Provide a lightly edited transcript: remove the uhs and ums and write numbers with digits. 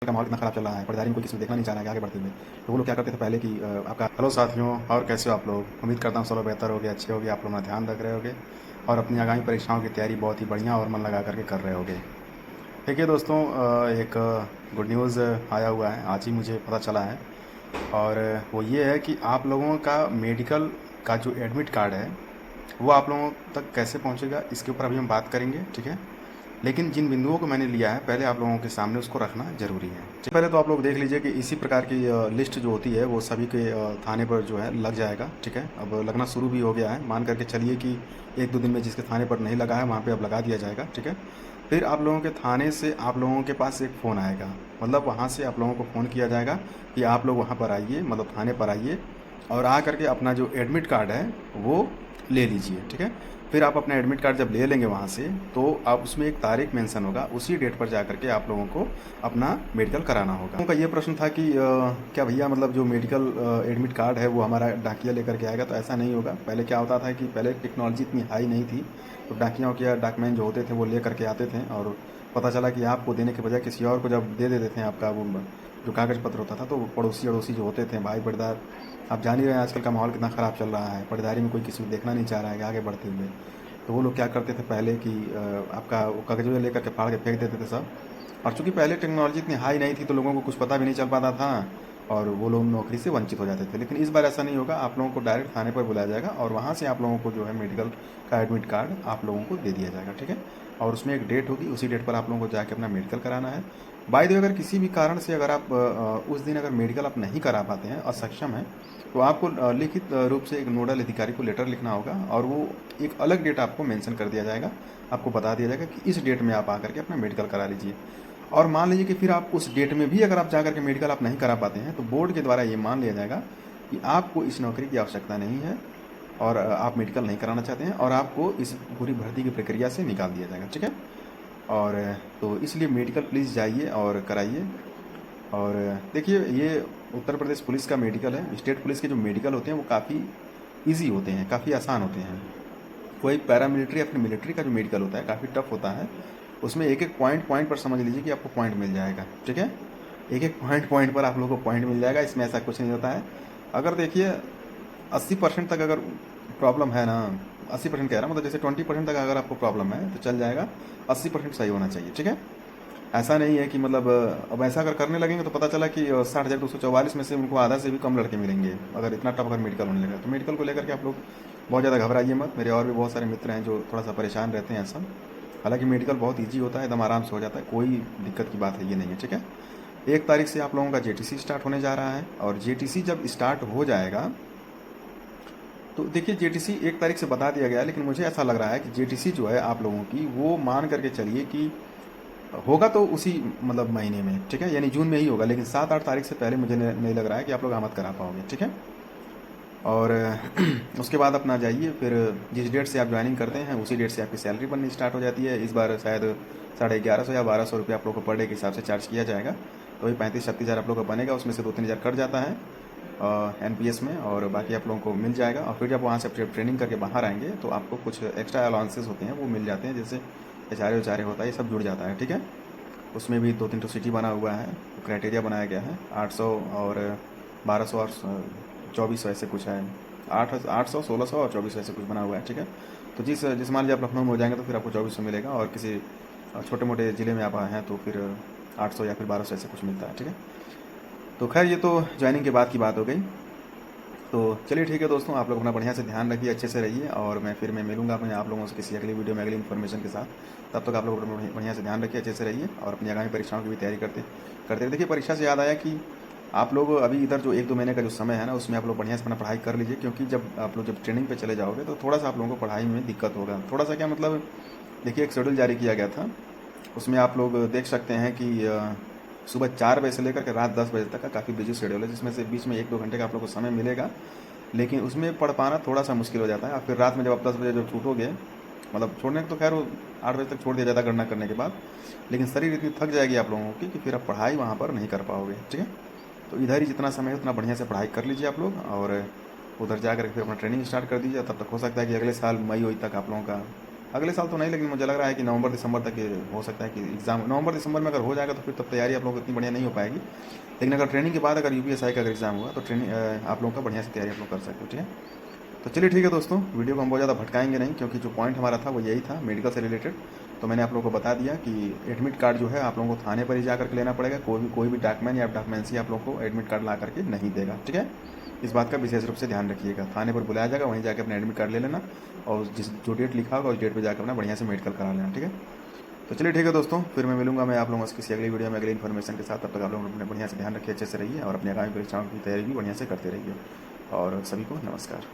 का माहौल कितना ख़राब चल रहा है, पढ़ाई में कोई किसी को देखना नहीं चाह रहा है आगे बढ़ते हुए। तो वो लोग क्या करते थे पहले कि आपका हेलो साथियों, और कैसे हो आप लोग। उम्मीद करता हूँ सब लोग बेहतर होगे, अच्छे होगे, आप लोग अपना ध्यान रख रहे होगे और अपनी आगामी परीक्षाओं की तैयारी बहुत ही बढ़िया और मन लगा करके कर रहे होगे। देखिए दोस्तों, एक गुड न्यूज़ आया हुआ है, आज ही मुझे पता चला है। और वो ये है कि आप लोगों का मेडिकल का जो एडमिट कार्ड है वो आप लोगों तक कैसे पहुंचेगा, इसके ऊपर अभी हम बात करेंगे, ठीक है। लेकिन जिन बिंदुओं को मैंने लिया है पहले आप लोगों के सामने उसको रखना ज़रूरी है। पहले तो आप लोग देख लीजिए कि इसी प्रकार की लिस्ट जो होती है वो सभी के थाने पर जो है लग जाएगा, ठीक है। अब लगना शुरू भी हो गया है, मान करके चलिए कि एक दो दिन में जिसके थाने पर नहीं लगा है वहाँ पे अब लगा दिया जाएगा, ठीक है। फिर आप लोगों के थाने से आप लोगों के पास एक फ़ोन आएगा, मतलब वहाँ से आप लोगों को फ़ोन किया जाएगा कि आप लोग वहाँ पर आइए, मतलब थाने पर आइए और आ करके अपना जो एडमिट कार्ड है वो ले लीजिए, ठीक है। फिर आप अपना एडमिट कार्ड जब ले लेंगे वहाँ से, तो आप उसमें एक तारीख मेंशन होगा, उसी डेट पर जा करके आप लोगों को अपना मेडिकल कराना होगा। उनका ये प्रश्न था कि क्या भैया मतलब जो मेडिकल एडमिट कार्ड है वो हमारा डाकिया लेकर के आएगा, तो ऐसा नहीं होगा। पहले क्या होता था कि पहले टेक्नोलॉजी इतनी हाई नहीं थी, तो डाकियों के डॉक्यूमेंट जो होते थे वो ले करके आते थे और पता चला कि आपको देने के बजाय किसी और को जब दे देते थे आपका वो जो कागज़ पत्र होता था, तो पड़ोसी अड़ोसी जो होते थे, भाई बड़दार, आप जान ही रहे हैं आजकल का माहौल कितना ख़राब चल रहा है, पढ़दारी में कोई किसी को देखना नहीं चाह रहा है आगे बढ़ते हुए। तो वो लोग क्या करते थे पहले कि आपका वो कागज़ लेकर के फाड़ के फेंक देते थे सब। और चूंकि पहले टेक्नोलॉजी इतनी हाई नहीं थी तो लोगों को कुछ पता भी नहीं चल पाता था और वो लोग नौकरी से वंचित हो जाते थे। लेकिन इस बार ऐसा नहीं होगा, आप लोगों को डायरेक्ट थाने पर बुलाया जाएगा और वहाँ से आप लोगों को जो है मेडिकल का एडमिट कार्ड आप लोगों को दे दिया जाएगा, ठीक है। और उसमें एक डेट होगी, उसी डेट पर आप लोगों को जाके अपना मेडिकल कराना है। बाय द वे, अगर किसी भी कारण से अगर आप उस दिन अगर मेडिकल आप नहीं करा पाते हैं, असक्षम हैं, तो आपको लिखित रूप से एक नोडल अधिकारी को लेटर लिखना होगा और वो एक अलग डेट आपको मेंशन कर दिया जाएगा, आपको बता दिया जाएगा कि इस डेट में आप आकर के अपना मेडिकल करा लीजिए। और मान लीजिए कि फिर आप उस डेट में भी अगर आप जाकर के मेडिकल आप नहीं करा पाते हैं, तो बोर्ड के द्वारा ये मान लिया जाएगा कि आपको इस नौकरी की आवश्यकता नहीं है और आप मेडिकल नहीं कराना चाहते हैं और आपको इस पूरी भर्ती की प्रक्रिया से निकाल दिया जाएगा, ठीक है। और तो इसलिए मेडिकल प्लीज़ जाइए और कराइए। और देखिए, ये उत्तर प्रदेश पुलिस का मेडिकल है, स्टेट पुलिस के जो मेडिकल होते हैं वो काफ़ी ईजी होते हैं, काफ़ी आसान होते हैं। कोई पैरामिलिट्री या फिर मिलिट्री का जो मेडिकल होता है काफ़ी टफ होता है, उसमें एक एक पॉइंट पॉइंट पर समझ लीजिए कि आपको पॉइंट मिल जाएगा, ठीक है। एक एक पॉइंट पॉइंट पर आप लोगों को पॉइंट मिल जाएगा, इसमें ऐसा कुछ नहीं होता है। अगर देखिए 80% तक अगर प्रॉब्लम है ना, 80% कह रहा हूँ, मतलब जैसे 20% तक अगर आपको प्रॉब्लम है तो चल जाएगा, 80% सही होना चाहिए, ठीक है। ऐसा नहीं है कि मतलब अब ऐसा अगर करने लगेंगे तो पता चला कि 60,244 में से उनको आधा से भी कम लड़के मिलेंगे, अगर इतना टफ अगर मेडिकल होने लगा। तो मेडिकल को लेकर के आप लोग बहुत ज़्यादा घबराइए मत। मेरे और भी बहुत सारे मित्र हैं जो थोड़ा सा परेशान रहते हैं सब। हालांकि मेडिकल बहुत ईजी होता है, एकदम आराम से हो जाता है, कोई दिक्कत की बात है ये नहीं है, ठीक है। 1 तारीख से आप लोगों का जेटीसी स्टार्ट होने जा रहा है और जेटीसी जब स्टार्ट हो जाएगा तो देखिए, जेटीसी 1 तारीख से बता दिया गया है, लेकिन मुझे ऐसा लग रहा है कि जेटीसी जो है आप लोगों की वो मान करके चलिए कि होगा तो उसी मतलब महीने में, ठीक है, यानी जून में ही होगा। लेकिन 7-8 तारीख से पहले मुझे नहीं लग रहा है कि आप लोग आमद करा पाओगे, ठीक है। और उसके बाद अपना जाइए, फिर जिस डेट से आप ज्वाइनिंग करते हैं उसी डेट से आपकी सैलरी बननी स्टार्ट हो जाती है। इस बार शायद 1150 या 1200 रुपये आप लोग को पर डे के हिसाब से चार्ज किया जाएगा, तो वही 35-36 हज़ार आप लोग का बनेगा। उसमें से 2-3 हज़ार कट जाता है एनपीएस में और बाकी आप लोगों को मिल जाएगा। और फिर जब वहाँ से ट्रेनिंग करके बाहर आएंगे तो आपको कुछ एक्स्ट्रा अलाउंसेस होते हैं वो मिल जाते हैं, जैसे एचआरए होता है, ये सब जुड़ जाता है, ठीक है। उसमें भी 2-3 तो सिटी बना हुआ है, क्राइटेरिया बनाया गया है, 800 और 1200 और 2400 ऐसे कुछ है, 800, 1600 और 2400 ऐसे कुछ बना हुआ है, ठीक है। तो जिस जिस मान लीजिए आप लखनऊ में हो जाएंगे तो फिर आपको 2400 मिलेगा और किसी छोटे मोटे ज़िले में आप आए हैं तो फिर 800 या फिर 1200 ऐसे कुछ मिलता है, ठीक है। तो खैर ये तो ज्वाइनिंग के बाद की बात हो गई। तो चलिए ठीक है दोस्तों, आप लोग अपना बढ़िया से ध्यान रखिए, अच्छे से रहिए और मैं मिलूंगा अपने आप लोगों से किसी अगली वीडियो में अगली इन्फॉर्मेशन के साथ। तब तक आप लोग अपना बढ़िया से ध्यान रखिए, अच्छे से रहिए और अपनी आगामी परीक्षाओं की भी तैयारी करते करते रहिए। देखिए, परीक्षा से याद आया कि आप लोग अभी इधर जो 1-2 महीने का जो समय है ना, उसमें आप लोग बढ़िया से अपना पढ़ाई कर लीजिए, क्योंकि जब आप लोग जब ट्रेनिंग पे चले जाओगे तो थोड़ा सा आप लोगों को पढ़ाई में दिक्कत होगा। थोड़ा सा क्या मतलब, देखिए एक शेड्यूल जारी किया गया था, उसमें आप लोग देख सकते हैं कि सुबह 4 बजे से लेकर के रात 10 बजे तक का काफ़ी बिजी शेड्यूल है, जिसमें से बीच में 1-2 घंटे का आप लोग को समय मिलेगा, लेकिन उसमें पढ़ पाना थोड़ा सा मुश्किल हो जाता है। और फिर रात में जब आप 10 बजे जब छूटोगे, मतलब छोड़ने को तो खैर वो 8 बजे तक छोड़ दिया जाता है गणना करने के बाद, लेकिन शरीर इतनी थक जाएगी आप लोगों की कि फिर आप पढ़ाई वहाँ पर नहीं कर पाओगे, ठीक है। तो इधर ही जितना समय है उतना बढ़िया से पढ़ाई कर लीजिए आप लोग और उधर जा कर फिर अपना ट्रेनिंग स्टार्ट कर दीजिए। तब तक हो सकता है कि अगले साल मई वई तक आप लोगों का अगले साल तो नहीं, लेकिन मुझे लग रहा है कि नवंबर दिसंबर तक ये हो सकता है कि एग्ज़ाम नवंबर दिसंबर में अगर हो जाएगा तो फिर तब तैयारी आप लोगों को इतनी बढ़िया नहीं हो पाएगी। लेकिन अगर ट्रेनिंग के बाद अगर यूपीएसआई का अगर एग्ज़ाम हुआ तो ट्रेनिंग आप लोगों का बढ़िया से तैयारी आप लोग कर सकते हो। ठीक है, तो चलिए ठीक है दोस्तों, वीडियो को हम बहुत ज़्यादा भटकाएंगे नहीं, क्योंकि जो पॉइंट हमारा था वो यही था मेडिकल से रिलेटेड। तो मैंने आप लोगों को बता दिया कि एडमिट कार्ड जो है आप लोगों को थाने पर ही जा करके लेना पड़ेगा। कोई भी डॉक्यूमेंट या डॉक्यूमेंट्स आप लोगों को एडमिट कार्ड ला करके नहीं देगा। ठीक है, इस बात का विशेष रूप से ध्यान रखिएगा। थाने पर बुलाया जाएगा, वहीं जाकर अपना एडमिट कार्ड ले लेना और जो डेट लिखा होगा उस डेट पर जाकर अपना बढ़िया से मेडिकल करा लेना। ठीक है, तो चलिए ठीक है दोस्तों, फिर मैं मिलूंगा मैं आप लोगों से किसी अगली वीडियो में अगली इन्फॉर्मेशन के साथ। तब तक आप लोग अपने बढ़िया से ध्यान रखिए, अच्छे से रहिए और अपने आगामी परीक्षाओं की तैयारी भी बढ़िया से करते रहिए। और सभी को नमस्कार।